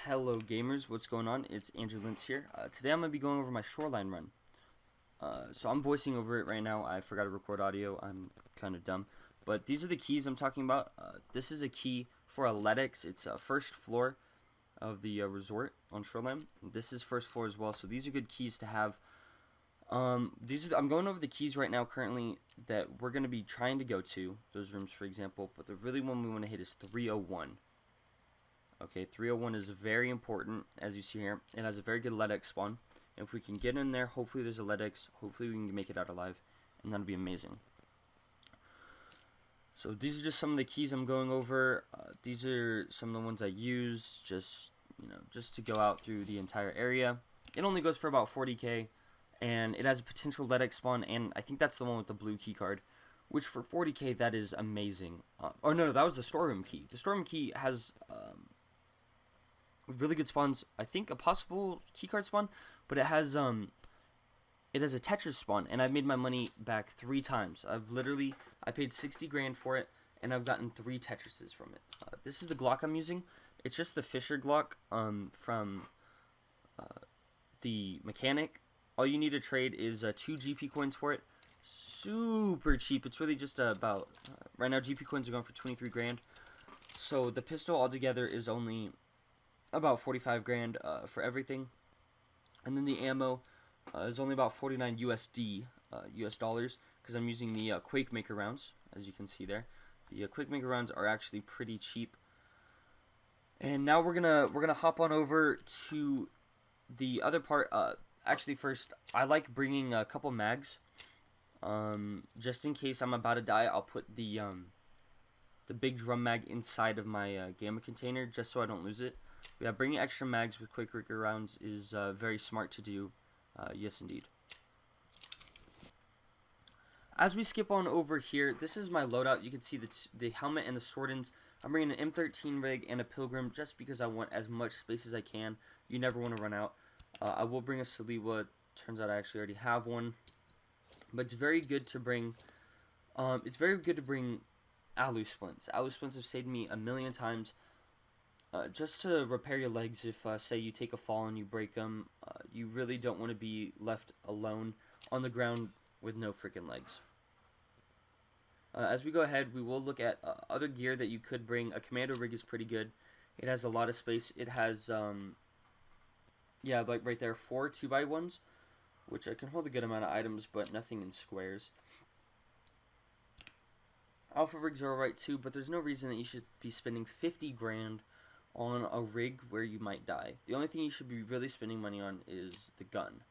Hello gamers, what's going on? It's Andrew Lintz here. Today I'm going to be going over my Shoreline run. So I'm voicing over it right now. I forgot to record audio. I'm kind of dumb. But these are the keys I'm talking about. This is a key for Athletics. It's first floor of the resort on Shoreline. This is first floor as well, so these are good keys to have. I'm going over the keys right now currently that we're going to be trying to go to, those rooms for example, but the really one we want to hit is 301. Okay, 301 is very important, as you see here. It has a very good LEDX spawn. And if we can get in there, hopefully there's a LEDX. Hopefully we can make it out alive, and that'll be amazing. So these are just some of the keys I'm going over. These are some of the ones I use just to go out through the entire area. It only goes for about 40k, and it has a potential LEDX spawn, and I think that's the one with the blue key card, which for 40k that is amazing. Oh no, that was the storeroom key. The storeroom key has really good spawns. I think a possible keycard spawn, but it has a Tetris spawn, and I've made my money back 3 times. I paid 60 grand for it, and I've gotten 3 Tetrises from it. This is the Glock I'm using. It's just the Fisher Glock from the mechanic. All you need to trade is 2 GP coins for it. Super cheap. It's really just about right now GP coins are going for 23 grand. So the pistol altogether is only about 45 grand for everything, and then the ammo is only about 49 USD, US dollars, because I'm using the Quake Maker rounds, as you can see there. The Quake Maker rounds are actually pretty cheap. And now we're gonna hop on over to the other part. Actually, first I like bringing a couple mags, just in case I'm about to die. I'll put the big drum mag inside of my gamma container just so I don't lose it. Yeah, bringing extra mags with Quake Maker rounds is very smart to do. Yes, indeed. As we skip on over here, this is my loadout. You can see the helmet and the swordins. I'm bringing an M13 rig and a Pilgrim just because I want as much space as I can. You never want to run out. I will bring a Saliwa. Turns out I actually already have one. But it's very good to bring. Alu splints. Alu splints have saved me a million times. Just to repair your legs if, say, you take a fall and you break them. You really don't want to be left alone on the ground with no freaking legs. As we go ahead, we will look at other gear that you could bring. A commando rig is pretty good. It has a lot of space. It has, yeah, like right there, 4 2x1s, which I can hold a good amount of items, but nothing in squares. Alpha rigs are alright too, but there's no reason that you should be spending 50 grand on a rig where you might die. The only thing you should be really spending money on is the gun.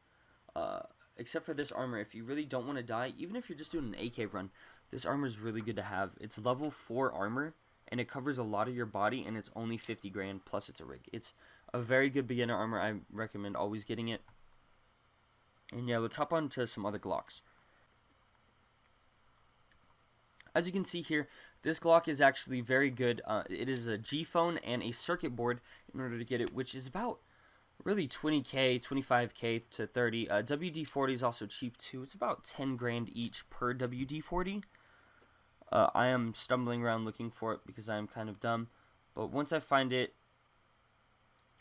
Except for this armor, if you really don't want to die, even if you're just doing an AK run, this armor is really good to have. It's level 4 armor, and it covers a lot of your body, and it's only 50 grand, plus it's a rig. It's a very good beginner armor. I recommend always getting it. And yeah, let's hop on to some other Glocks. As you can see here, this Glock is actually very good. It is a G-phone and a circuit board in order to get it, which is about really 20k, 25k to 30. WD-40 is also cheap too. It's about 10 grand each per WD-40. I am stumbling around looking for it because I am kind of dumb. But once I find it,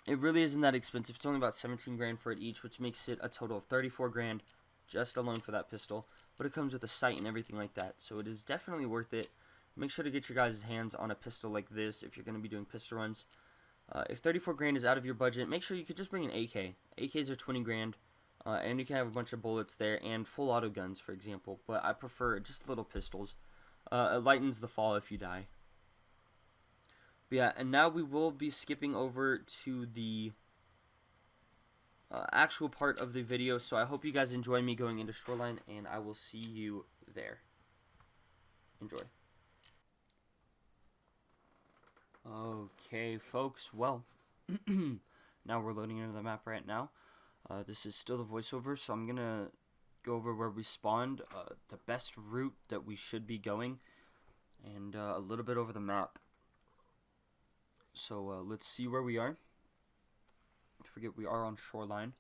it really isn't that expensive. It's only about 17 grand for it each, which makes it a total of 34 grand just alone for that pistol. But it comes with a sight and everything like that, so it is definitely worth it. Make sure to get your guys' hands on a pistol like this if you're going to be doing pistol runs. If 34 grand is out of your budget, make sure you could just bring an AK. AKs are 20 grand, and you can have a bunch of bullets there, and full auto guns, for example. But I prefer just little pistols. It lightens the fall if you die. But yeah, and now we will be skipping over to the actual part of the video, so I hope you guys enjoy me going into Shoreline, and I will see you there. Enjoy. Okay, folks, well, now we're loading into the map right now. This is still the voiceover, so I'm gonna go over where we spawned, the best route that we should be going, and a little bit over the map. So let's see where we are. Forget we are on Shoreline.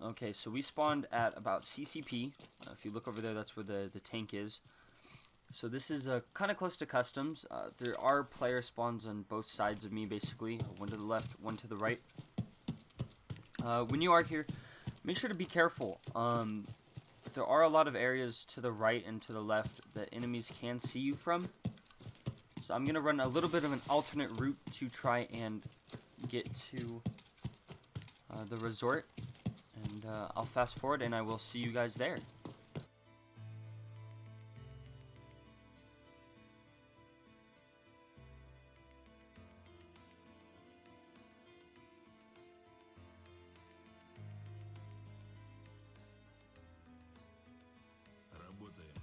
Okay, so we spawned at about CCP. If you look over there, that's where the tank is. So this is kind of close to customs. There are player spawns on both sides of me, basically. One to the left, one to the right. When you are here, make sure to be careful. There are a lot of areas to the right and to the left that enemies can see you from. So I'm going to run a little bit of an alternate route to try and get to the resort. And I'll fast forward and I will see you guys there. Работаем.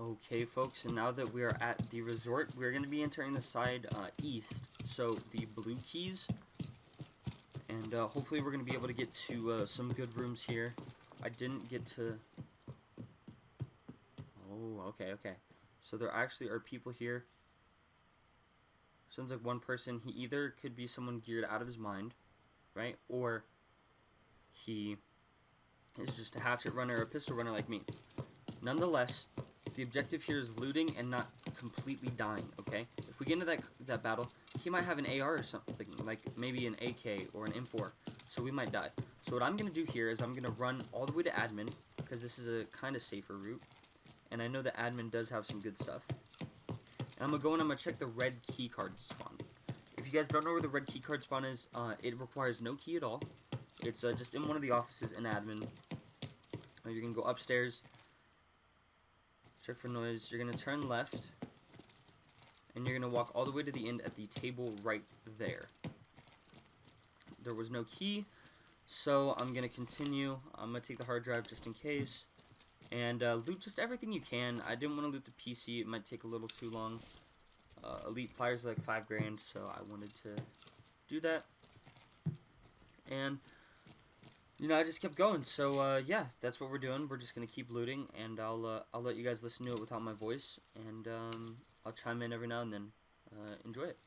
Okay, folks, and now that we are at the resort, we're going to be entering the side east, so the blue keys, and hopefully we're going to be able to get to some good rooms here. I didn't get to... Oh, okay. So there actually are people here. Sounds like one person. He either could be someone geared out of his mind, right, or he is just a hatchet runner or a pistol runner like me. Nonetheless, the objective here is looting and not completely dying, okay? If we get into that battle, he might have an AR or something, like maybe an AK or an M4, so we might die. So what I'm going to do here is I'm going to run all the way to admin, because this is a kind of safer route, and I know that admin does have some good stuff. And I'm going to go and I'm going to check the red key card spawn. If you guys don't know where the red key card spawn is, it requires no key at all. It's just in one of the offices in admin. You're going to go upstairs, check for noise, you're going to turn left, and you're going to walk all the way to the end at the table right there. There was no key, so I'm going to continue. I'm going to take the hard drive just in case, and loot just everything you can. I didn't want to loot the PC, it might take a little too long. Elite pliers are like $5 grand, so I wanted to do that. And you know, I just kept going. So yeah, that's what we're doing. We're just gonna keep looting, and I'll let you guys listen to it without my voice, and I'll chime in every now and then. Enjoy it.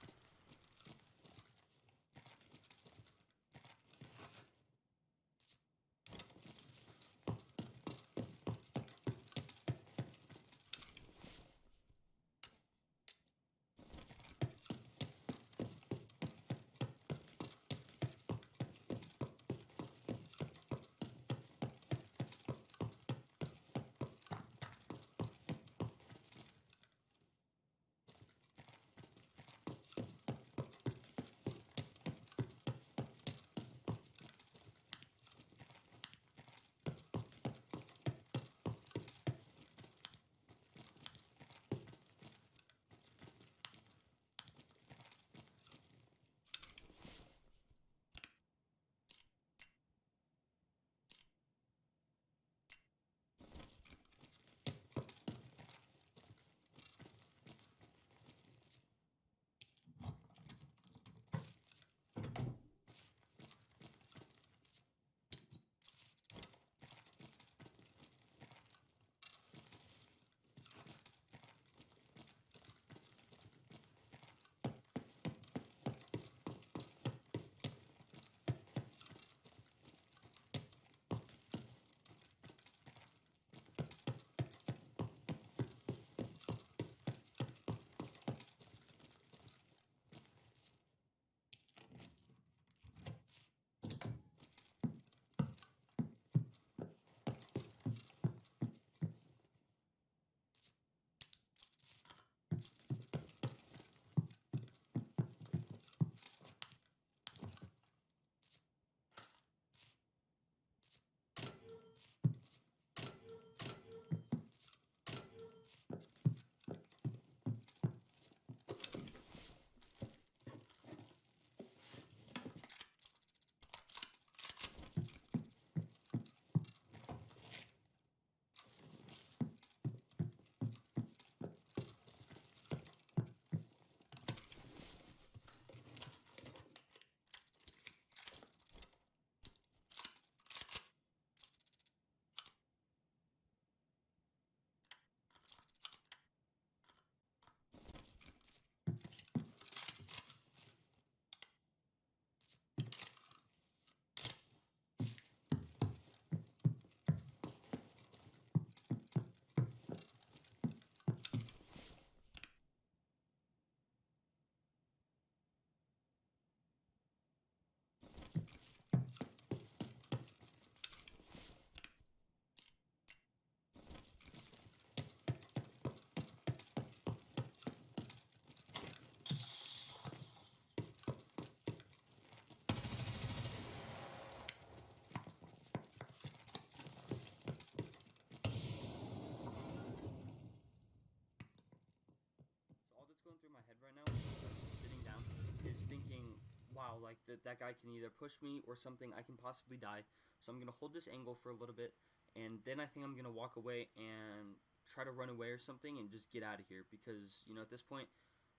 that that guy can either push me or something. I can possibly die. So I'm going to hold this angle for a little bit, and then I think I'm going to walk away and try to run away or something and just get out of here, because, you know, at this point,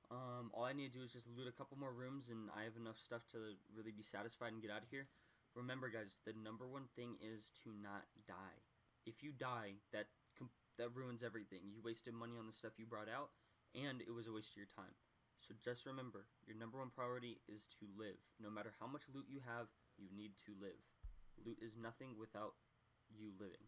all I need to do is just loot a couple more rooms, and I have enough stuff to really be satisfied and get out of here. Remember, guys, the number one thing is to not die. If you die, that ruins everything. You wasted money on the stuff you brought out, and it was a waste of your time. So just remember, your number one priority is to live. No matter how much loot you have, you need to live. Loot is nothing without you living.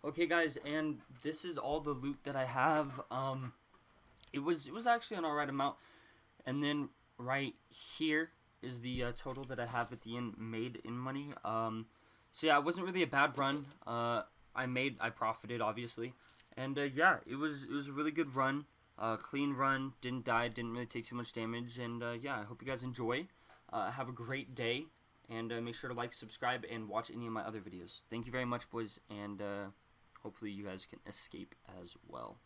Okay, guys, and this is all the loot that I have. It was actually an alright amount, and then right here is the total that I have at the end made in money. So yeah, it wasn't really a bad run. I profited obviously, and yeah, it was a really good run. Clean run, didn't die, didn't really take too much damage, and yeah, I hope you guys enjoy. Have a great day, and make sure to like, subscribe, and watch any of my other videos. Thank you very much, boys, and hopefully you guys can escape as well.